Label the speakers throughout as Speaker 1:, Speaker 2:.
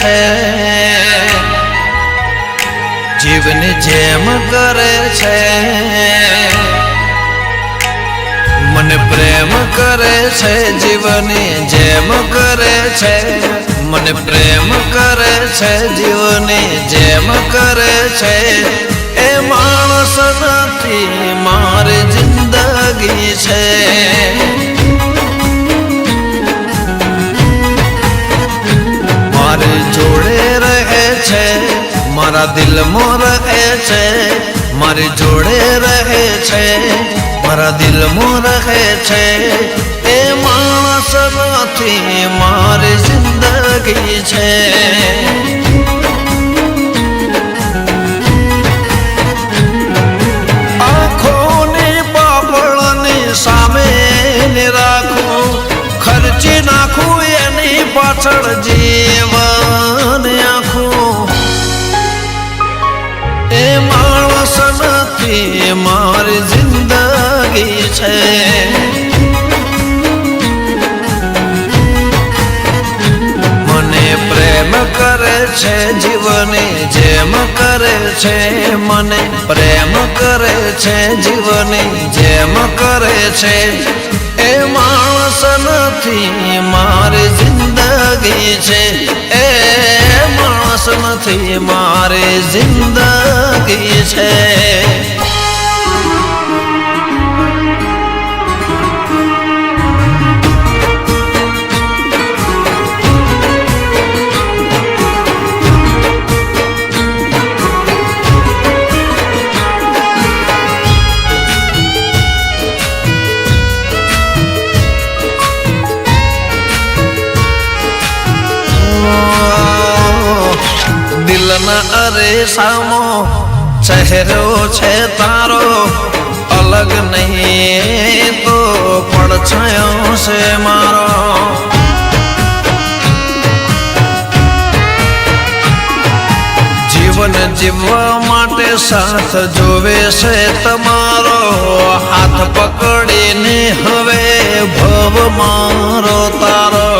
Speaker 1: છે, જીવની જેમ કરે છે, મને પ્રેમ કરે છે, જીવની જેમ કરે છે, મને પ્રેમ કરે છે, જીવની જેમ કરે છે, એ માણસ નથી મારી જિંદગી છે। મારી જોડે રહે છે, મારા દિલમાં રહે છે, મારી જોડે રહે છે, મારા દિલમાં રહે છે, એ માણસ નથી મારી જિંદગી છે। આંખોની પાપણની સામે રાખું, ખર્ચી નાખું એની પાછળ જીવન આખું, એ માણસ નથી મારી જિંદગી છે। મને પ્રેમ કરે છે, જીવની જેમ કરે છે, મને પ્રેમ કરે છે, જીવની જેમ કરે છે, એ માણસ નથી મારી જિંદગી છે, એ માણસ નથી મારી જિંદગી છે। દિલના અરેસામો ચહેરો છે તારો, અલગ નહીં તો પડછાયો છે મારો। જીવન જીવવા માટે સાથ જોવે છે તમારો, હાથ પકડીને હવે ભવ મારો તારો।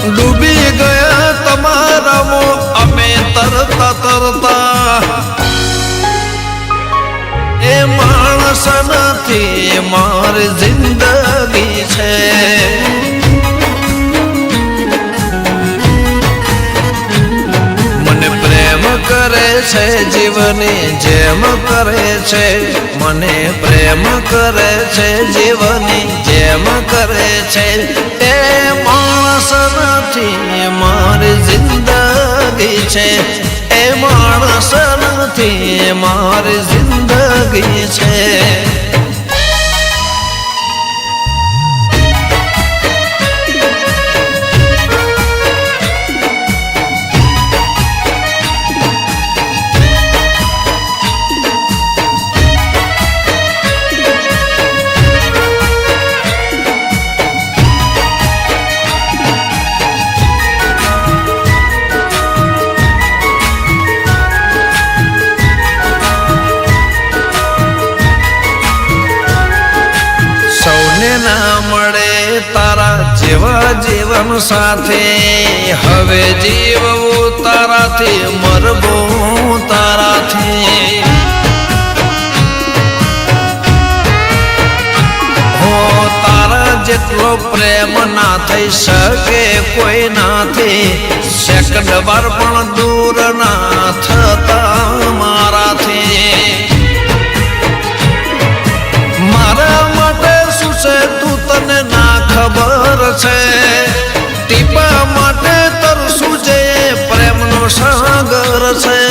Speaker 1: ડૂબી ગયા તમારામાં અમે તરતા તરતા, એ માણસ નથી મારી જિંદગી છે। મને પ્રેમ કરે છે, જીવની જેમ કરે છે, મને પ્રેમ કરે છે, જીવની જેમ કરે છે, એ માણસ નથી મારી જિંદગી છે, એ માણસ નથી મારી જિંદગી છે। ના મળે તારા જેવા જીવન સાથે, હવે જીવવું તારાથી, મરવું તારાથી, હો તારા જેટલો પ્રેમ ના થઈ શકે કોઈ નાથી, સેકન્ડ વાર પણ દૂર ના થતા મારાથી। મારા માટે શું છે તું તને ના ખબર છે, ટીપા માટે તરસું જે પ્રેમનો સાગર છે,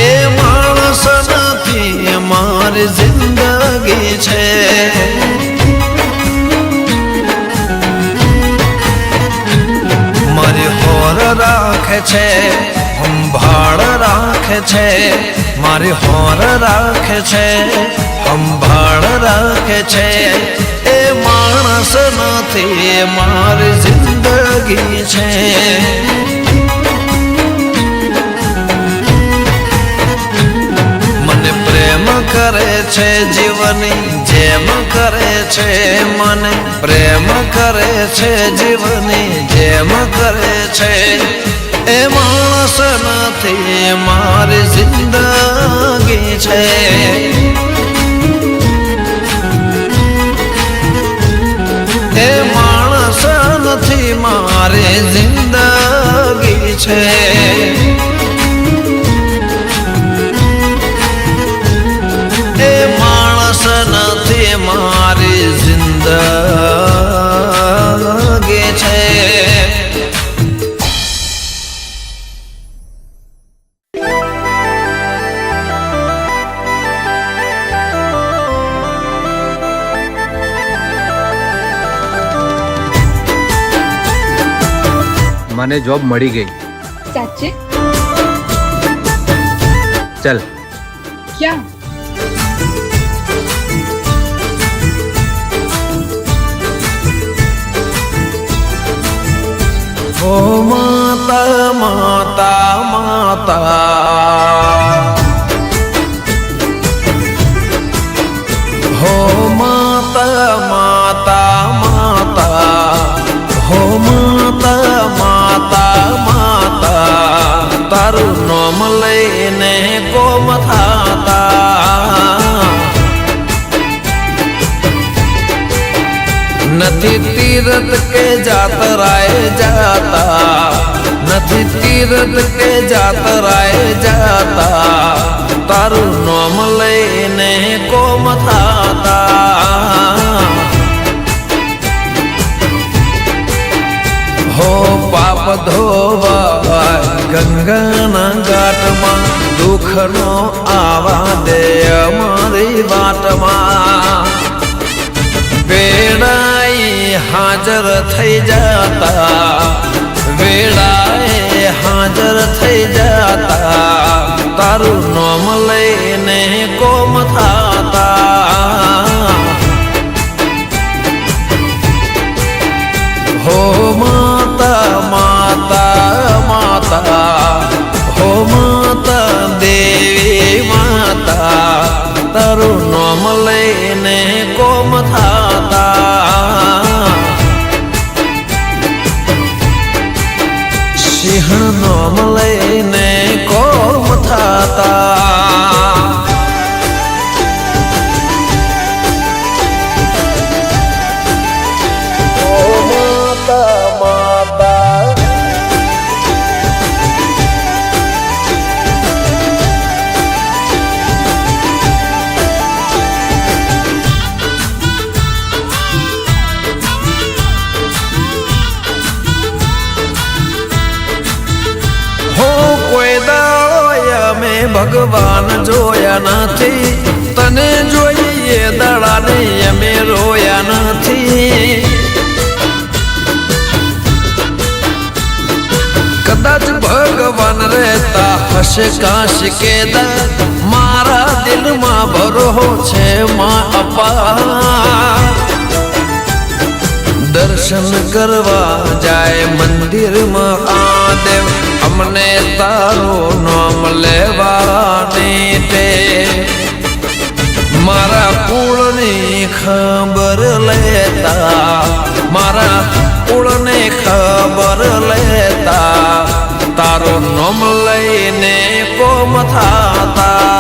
Speaker 1: એ માણસ નથી મારી જિંદગી છે। મારી હોર રાખે છે, સંભાળ રાખે છે, મારી હોર રાખે છે, સંભાળ રાખે છે, એ માણસ નથી મારી જિંદગી છે। મને પ્રેમ કરે છે જીવની જેમ કરે છે મને પ્રેમ કરે છે જીવની જેમ કરે છે એ માણસ નથી મારી જિંદગી છે એ માણસ નથી મારી જિંદગી છે એ માણસ નથી મારી જિંદગી છે
Speaker 2: મને જોબ મળી ગઈ.
Speaker 3: સાચે?
Speaker 2: ચલ.
Speaker 3: ક્યાં?
Speaker 1: ઓ માતા માતા માતા હો માતા માતા માતા હો માતા માતા માતા તારું નામ લઈને કોમ થાતા નથી તીરથ કે જાતરાએ જાતા નથી તીરથ કે જાતરાએ જાતા તારું નામ લઈને કોમ થાતા હો પાપ ધોવા ગંગાના ઘાટમાં દુઃખનો આવા દે અમારી વાટમાં વેળાએ હાજર થઈ જાતા વેળાએ હાજર થઈ જાતા તારું નામ લઈને કોમ થાતા હો માતા માતા માતા હો માતા દેવી માતા તારું નામ લઈને કોમ થાતા સિંહ નામ લઈને કોમ થાતા ઓ માતા માતા ભગવાન જોયા નથી તને જોઈએ દડાને અમે રોયા નથી કદાચ ભગવાન રહેતા હશે કાશ કેદાર મારા દિલમાં ભરો છે માં અપા દર્શન કરવા જાય મંદિરમાં આ દેવ અમને તારું નામ લેવાની તે મારા કુળની ખબર લેતા મારા કુળની ખબર લેતા તારું નામ લઈને કોમ થાતા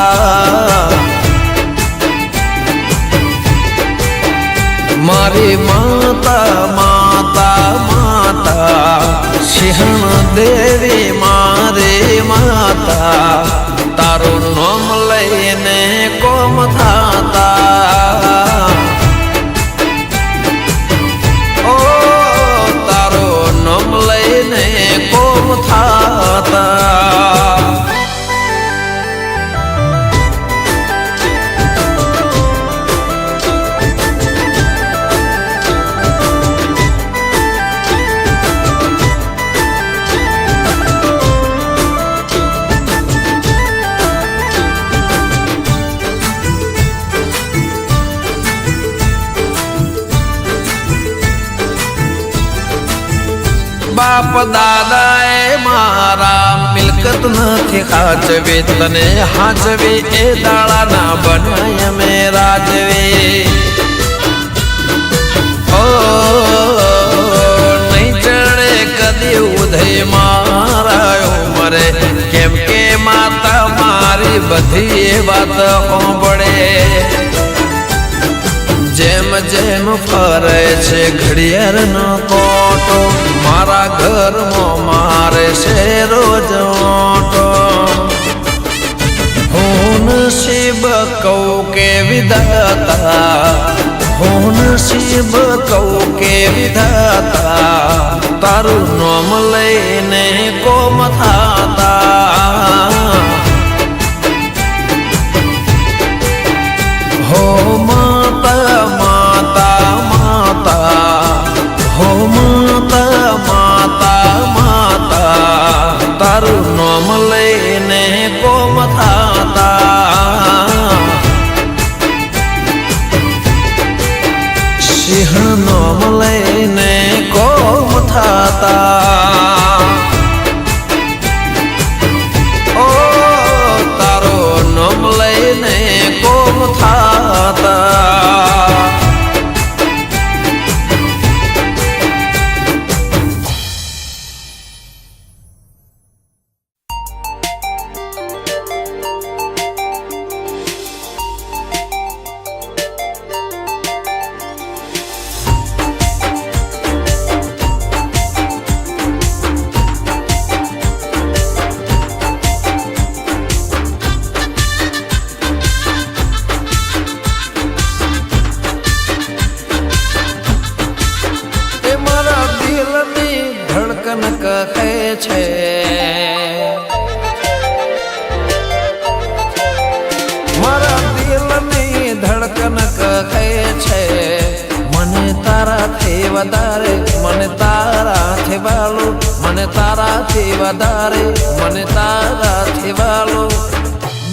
Speaker 1: મારી માતા માતા માતા સિંહણ દેવી મારી માતા તારું નામ લઈને કોમ થાતા ઓ તારું નામ લઈને કોમ થાતા બાપ દાદાએ મારા મિલકત મિલકત નથી હાચવી તને હાચવી એ દાળાના બનાય મે રાજવી ઓ નહીં ચડે કદી ઉદય મારા ઉમરે કેમ કે માતા મારી બધી વાત સાંભળે જેમ જેમ ફરે છે ઘડિયાળનો કોટો મારા ઘરમાં મારે છે રોજ ઓટો હું નસીબ કહું કે વિધાતા હું નસીબ કહું કે વિધાતા તારું નામ લઈને કોમ થાતા હો માતા માતા માતા હો માતા માતા માતા તારું નામ લઈને કોમ થાતા સિંહ નામ લઈને કોમ થાતા ઓ તારો નામ લઈને કોમ થાતા કહે છે મારા દિલની ધડકન કહે છે મને તારાથી વધારે મને તારાથી વાલું મને તારાથી વધારે મને તારાથી વાલું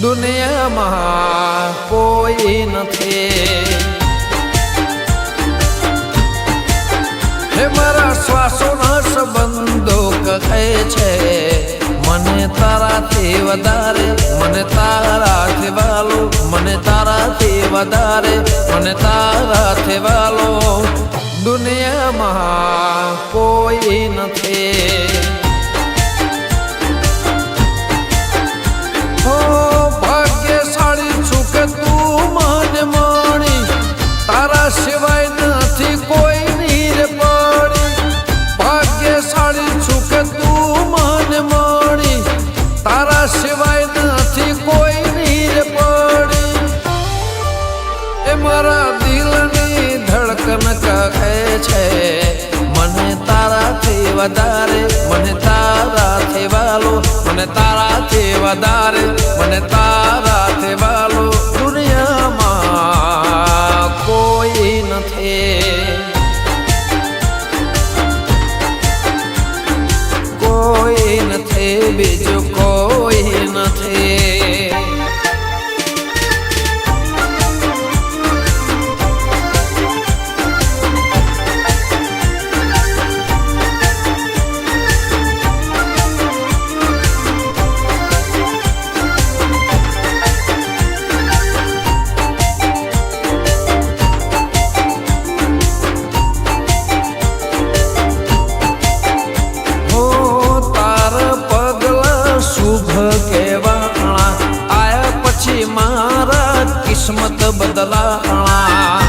Speaker 1: દુનિયામાં કોઈ નથી હે મારા શ્વાસોના સંબંધો કહે છે મને તારાથી વધારે મને તારાથી વાલું મને તારાથી વધારે મને તારાથી વાલું દુનિયામાં કોઈ નથી હો ભાગ્યશાળી છું કે તું મને માણી તારા સિવાય નથી કોઈ નીર ભાગ્યશાળી છું કે તું મને માણી તારા સિવાય નથી કોઈ નીર પડી એ મારા દિલની ધડકન કહે છે મને તારાથી વધારે મને તારાથી વાલું મને તારાથી વધારે મને તારાથી વાલું દુનિયામાં કોઈ નથી કોઈ નથી બીજું કોઈ નથી કિસ્મત બદલાણા